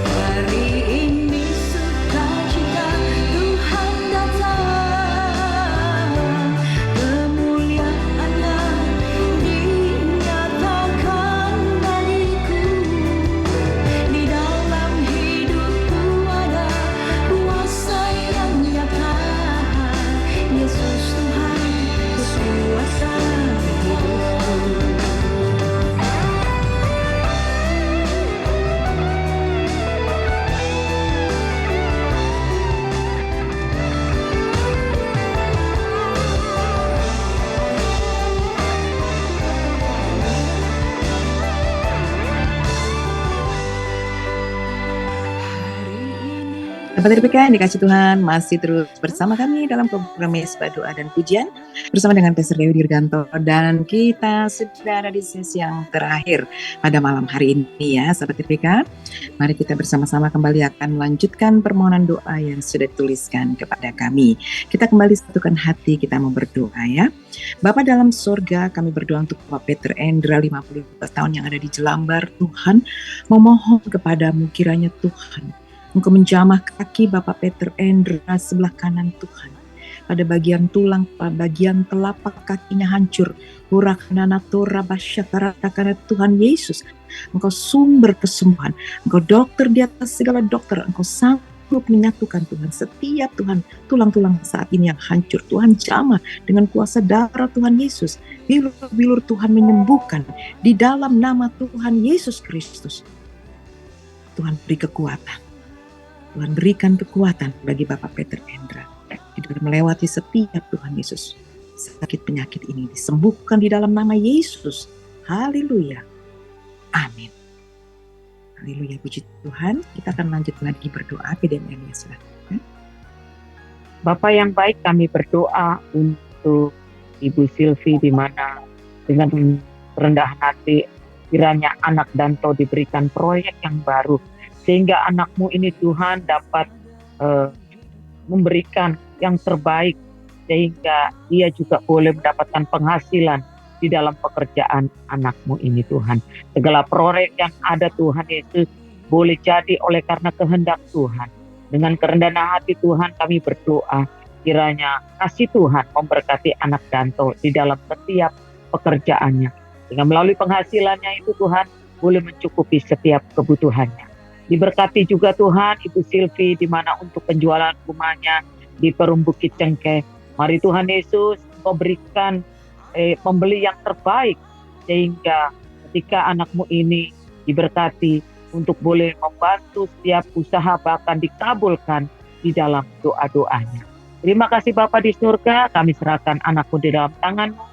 Hari ini sukacita Tuhan datang, kemuliaan-Nya dinyatakan bagiku. Di dalam hidupku ada kuasa yang nyata. Yesus Tuhan, kekuasaan hidupku. Sahabat RPK yang dikasih Tuhan, masih terus bersama kami dalam program Misbah Doa dan Pujian bersama dengan Pastor Dewi Dirgantor, dan kita sudah ada di sesi yang terakhir pada malam hari ini ya sahabat RPK. Mari kita bersama-sama kembali akan melanjutkan permohonan doa yang sudah dituliskan kepada kami. Kita kembali satukan hati, kita mau berdoa ya. Bapa dalam surga, kami berdoa untuk Bapak Peter Endra 55 tahun yang ada di Jelambar. Tuhan, memohon kepadamu kiranya Tuhan Engkau menjamah kaki Bapak Peter Endra sebelah kanan Tuhan. Pada bagian tulang, pada bagian telapak kakinya hancur. Hurakanana tora basyataratakanat Tuhan Yesus. Engkau sumber kesembuhan. Engkau dokter di atas segala dokter. Engkau sanggup menyatukan Tuhan setiap Tuhan tulang-tulang saat ini yang hancur. Tuhan jamah dengan kuasa darah Tuhan Yesus. Bilur-bilur Tuhan menyembuhkan di dalam nama Tuhan Yesus Kristus. Tuhan beri kekuatan. Tuhan berikan kekuatan bagi Bapak Peter Endra di dalam melewati setiap Tuhan Yesus sakit penyakit ini, disembuhkan di dalam nama Yesus. Haleluya. Amin. Haleluya, puji Tuhan. Kita akan lanjut lagi berdoa. PDML ya, silakan. Bapak yang baik, kami berdoa untuk Ibu Silvi, di mana dengan rendah hati kiranya anak Danto diberikan proyek yang baru, sehingga anakmu ini Tuhan dapat memberikan yang terbaik, sehingga ia juga boleh mendapatkan penghasilan di dalam pekerjaan anakmu ini Tuhan. Segala proyek yang ada Tuhan Yesus boleh jadi oleh karena kehendak Tuhan. Dengan kerendahan hati Tuhan kami berdoa, kiranya kasih Tuhan memberkati anak Danto di dalam setiap pekerjaannya. Dengan melalui penghasilannya itu Tuhan boleh mencukupi setiap kebutuhannya. Diberkati juga Tuhan Ibu Silvi, di mana untuk penjualan rumahnya di Perum Bukit Cengkeh. Mari Tuhan Yesus Engkau berikan pembeli yang terbaik, sehingga ketika anakmu ini diberkati untuk boleh membantu setiap usaha bahkan dikabulkan di dalam doa-doanya. Terima kasih Bapa di surga, kami serahkan anakku di dalam tangan-Mu.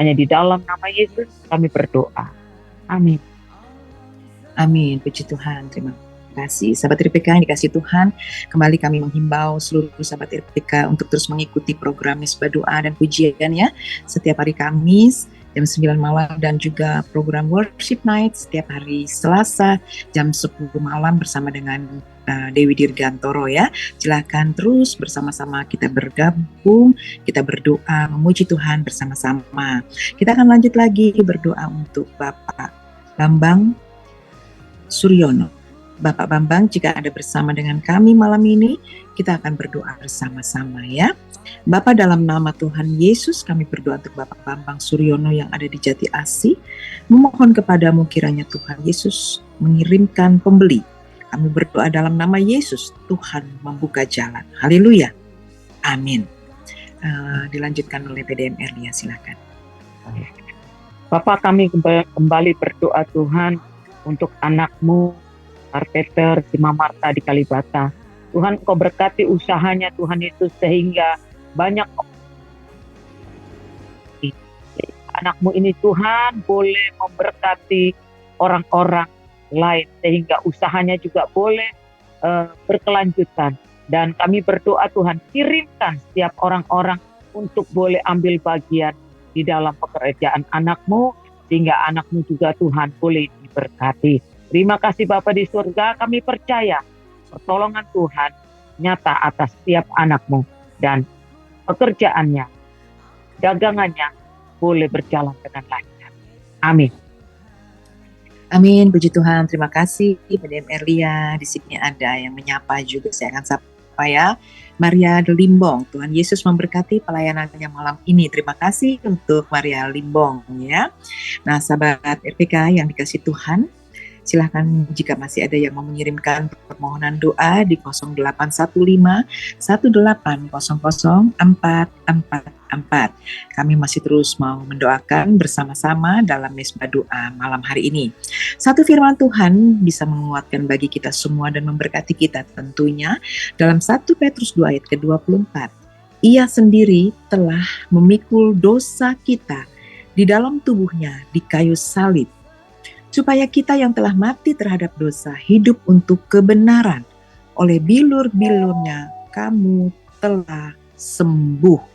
Hanya di dalam nama Yesus kami berdoa. Amin. Amin, puji Tuhan, terima kasih. Sahabat RPK yang dikasih Tuhan, kembali kami menghimbau seluruh sahabat RPK untuk terus mengikuti program Misbah Doa dan Pujian ya, setiap hari Kamis jam 9 malam dan juga program Worship Night setiap hari Selasa jam 10 malam bersama dengan Dewi Dirgantoro ya. Silakan terus bersama-sama kita bergabung, kita berdoa, memuji Tuhan bersama-sama. Kita akan lanjut lagi berdoa untuk Bapak Bambang Suryono. Bapak Bambang, jika ada bersama dengan kami malam ini, kita akan berdoa bersama-sama ya. Bapak, dalam nama Tuhan Yesus, kami berdoa untuk Bapak Bambang Suryono yang ada di Jati Asih. Memohon kepadamu kiranya Tuhan Yesus mengirimkan pembeli. Kami berdoa dalam nama Yesus, Tuhan membuka jalan. Haleluya. Amin. Dilanjutkan oleh PDM Erlia, silakan. Bapak, kami kembali berdoa Tuhan untuk anakmu, Arpeter, Sima Marta di Kalibata. Tuhan, Kau berkati usahanya Tuhan Yesus sehingga banyak anakmu ini Tuhan boleh memberkati orang-orang lain sehingga usahanya juga boleh berkelanjutan. Dan kami berdoa Tuhan, kirimkan setiap orang-orang untuk boleh ambil bagian di dalam pekerjaan anakmu sehingga anakmu juga Tuhan boleh diberkati. Terima kasih Bapa di surga, kami percaya pertolongan Tuhan nyata atas setiap anakmu dan pekerjaannya, dagangannya boleh berjalan dengan lancar. Amin. Amin, puji Tuhan. Terima kasih PDM Erlia. Di sini ada yang menyapa juga, saya akan sapa ya. Maria Limbong, Tuhan Yesus memberkati pelayanannya malam ini. Terima kasih untuk Maria Limbong ya. Nah, sahabat RPK yang dikasih Tuhan, silahkan jika masih ada yang mau mengirimkan permohonan doa di 0815 1800 444. Kami masih terus mau mendoakan bersama-sama dalam Misbah Doa malam hari ini. Satu firman Tuhan bisa menguatkan bagi kita semua dan memberkati kita tentunya dalam 1 Petrus 2 ayat ke-24. Ia sendiri telah memikul dosa kita di dalam tubuhnya di kayu salib, supaya kita yang telah mati terhadap dosa hidup untuk kebenaran. Oleh bilur-bilurnya kamu telah sembuh.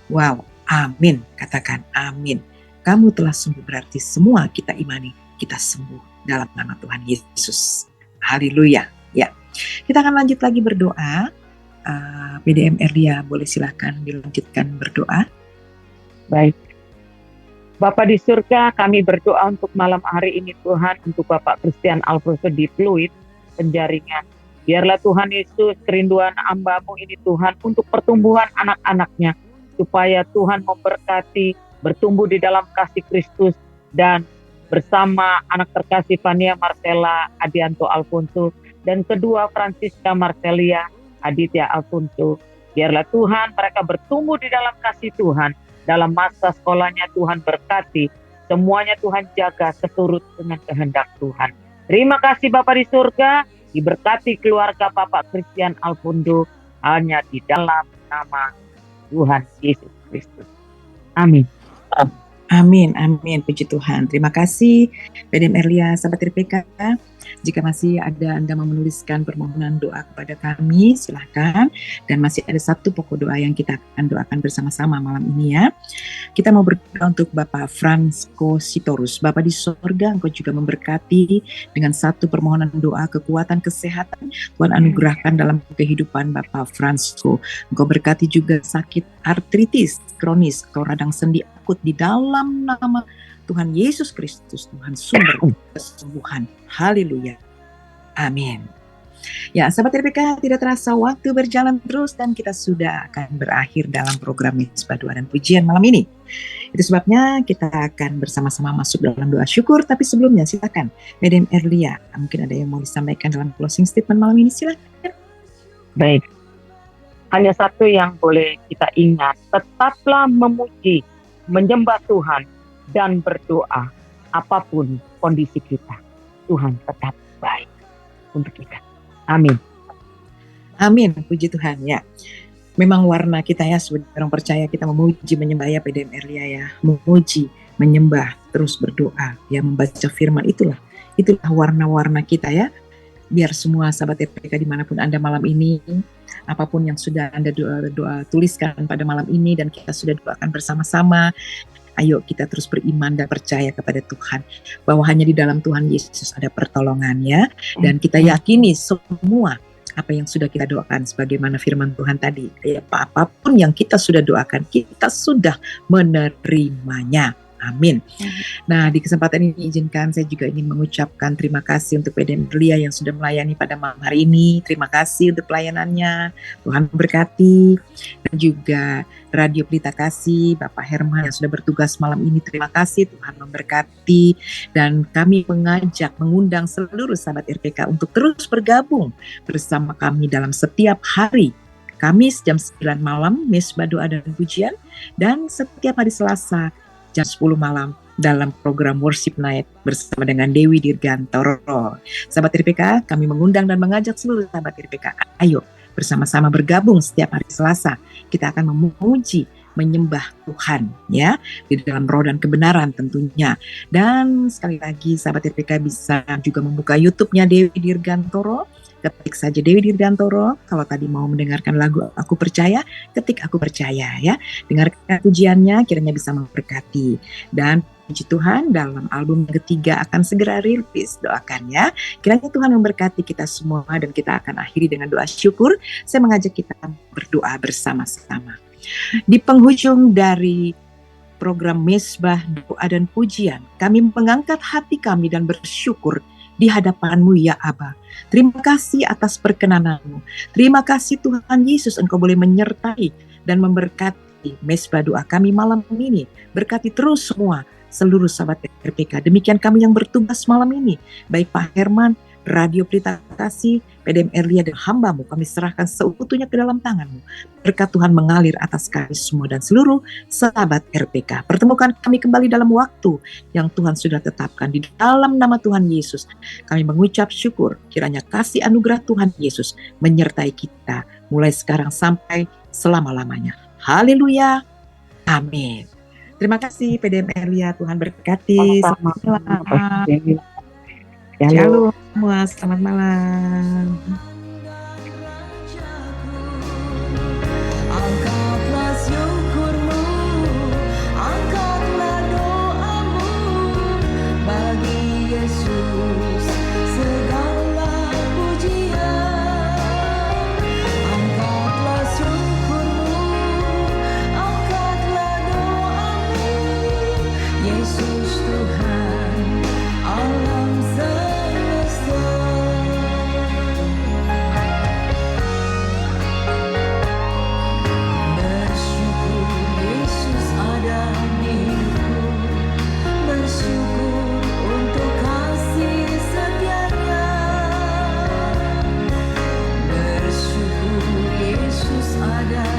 Wow, amin. Katakan amin. Kamu telah sembuh berarti semua kita imani kita sembuh dalam nama Tuhan Yesus. Haleluya. Ya, kita akan lanjut lagi berdoa. PDM Erlia, boleh silakan dilanjutkan berdoa. Baik. Bapa di surga, kami berdoa untuk malam hari ini Tuhan, untuk Bapak Christian Alfonso di Fluid, penjaringan. Biarlah Tuhan Yesus kerinduan hamba-Mu ini Tuhan untuk pertumbuhan anak-anaknya, supaya Tuhan memberkati, bertumbuh di dalam kasih Kristus, dan bersama anak terkasih Fania Marcella Adianto Alfonso, dan kedua Francisca Marcelia Aditya Alfonso. Biarlah Tuhan mereka bertumbuh di dalam kasih Tuhan. Dalam masa sekolahnya Tuhan berkati, semuanya Tuhan jaga seturut dengan kehendak Tuhan. Terima kasih Bapa di surga, diberkati keluarga Bapak Christian Alfonso hanya di dalam nama Tuhan Yesus Kristus. Amin. Amin, amin, puji Tuhan. Terima kasih PDM Erlia, sahabat RPK. Jika masih ada Anda mau menuliskan permohonan doa kepada kami, silahkan. Dan masih ada satu pokok doa yang kita akan doakan bersama-sama malam ini ya. Kita mau berdoa untuk Bapak Fransko Sitorus. Bapak di sorga, Engkau juga memberkati dengan satu permohonan doa kekuatan kesehatan. Tuhan anugerahkan dalam kehidupan Bapak Fransko. Engkau berkati juga sakit artritis kronis atau radang sendi akut di dalam nama Tuhan Yesus Kristus, Tuhan sumber kesembuhan. Haleluya. Amin. Ya, sahabat RPK, tidak terasa waktu berjalan terus dan kita sudah akan berakhir dalam program Misbah Doa dan Pujian malam ini. Itu sebabnya kita akan bersama-sama masuk dalam doa syukur, tapi sebelumnya silakan PDM Erlia, mungkin ada yang mau disampaikan dalam closing statement malam ini, silakan. Baik. Hanya satu yang boleh kita ingat, tetaplah memuji, menyembah Tuhan, dan berdoa apapun kondisi kita. Tuhan tetap baik. untuk kita. Amin. Amin, puji Tuhan ya. Memang warna kita ya sebagai orang percaya, kita memuji, menyembah ya PDM Erlia ya. Memuji, menyembah, terus berdoa ya, membaca firman, itulah warna-warna kita ya. Biar semua sahabat RPK dimanapun Anda malam ini, apapun yang sudah Anda doa tuliskan pada malam ini dan kita sudah doakan bersama-sama, ayo kita terus beriman dan percaya kepada Tuhan bahwa hanya di dalam Tuhan Yesus ada pertolongannya, dan kita yakini semua apa yang sudah kita doakan sebagaimana firman Tuhan tadi, ya, apapun yang kita sudah doakan kita sudah menerimanya. Amin. Nah, di kesempatan ini izinkan saya juga ingin mengucapkan terima kasih untuk PDM Erlia yang sudah melayani pada malam hari ini. Terima kasih untuk pelayanannya. Tuhan berkati. Dan juga Radio Pelita Kasih, Bapak Herman yang sudah bertugas malam ini. Terima kasih, Tuhan memberkati. Dan kami mengundang seluruh sahabat RPK untuk terus bergabung bersama kami dalam setiap hari. Kamis jam 9 malam, Mesbah Doa dan Pujian. Dan setiap hari Selasa jam 10 malam dalam program Worship Night bersama dengan Dewi Dirgantoro. Sahabat RPK, kami mengundang dan mengajak seluruh sahabat RPK, ayo bersama-sama bergabung setiap hari Selasa. Kita akan memuji, menyembah Tuhan ya, di dalam roh dan kebenaran tentunya. Dan sekali lagi sahabat RPK bisa juga membuka YouTube-nya Dewi Dirgantoro. Ketik saja Dewi Dirgantoro. Kalau tadi mau mendengarkan lagu Aku Percaya, ketik Aku Percaya ya. Dengarkan pujiannya, kiranya bisa memberkati. Dan puji Tuhan, dalam album ketiga akan segera rilis, doakan ya. Kiranya Tuhan memberkati kita semua dan kita akan akhiri dengan doa syukur. Saya mengajak kita berdoa bersama-sama. Di penghujung dari program Mesbah Doa dan Pujian, kami mengangkat hati kami dan bersyukur di hadapan-Mu ya Aba. Terima kasih atas perkenanan-Mu. Terima kasih Tuhan Yesus, Engkau boleh menyertai dan memberkati Mesbah Doa kami malam ini. Berkati terus semua seluruh sahabat RPK. Demikian kami yang bertugas malam ini, baik Pak Herman, Radio Pelita Kasih, PDM Erlia dan hamba-Mu, kami serahkan seutuhnya ke dalam tangan-Mu. Berkat Tuhan mengalir atas kami semua dan seluruh sahabat RPK. Pertemukan kami kembali dalam waktu yang Tuhan sudah tetapkan. Di dalam nama Tuhan Yesus, kami mengucap syukur. Kiranya kasih anugerah Tuhan Yesus menyertai kita mulai sekarang sampai selama-lamanya. Haleluya. Amin. Terima kasih PDM Erlia, Tuhan berkati. Selamat malam. Shalom semua, selamat malam. Angkatlah syukurmu, angkatlah doamu bagi Yesus segala pujian. Angkatlah syukurmu, angkatlah doamu, Yesus Tuhan alam semesta. Ada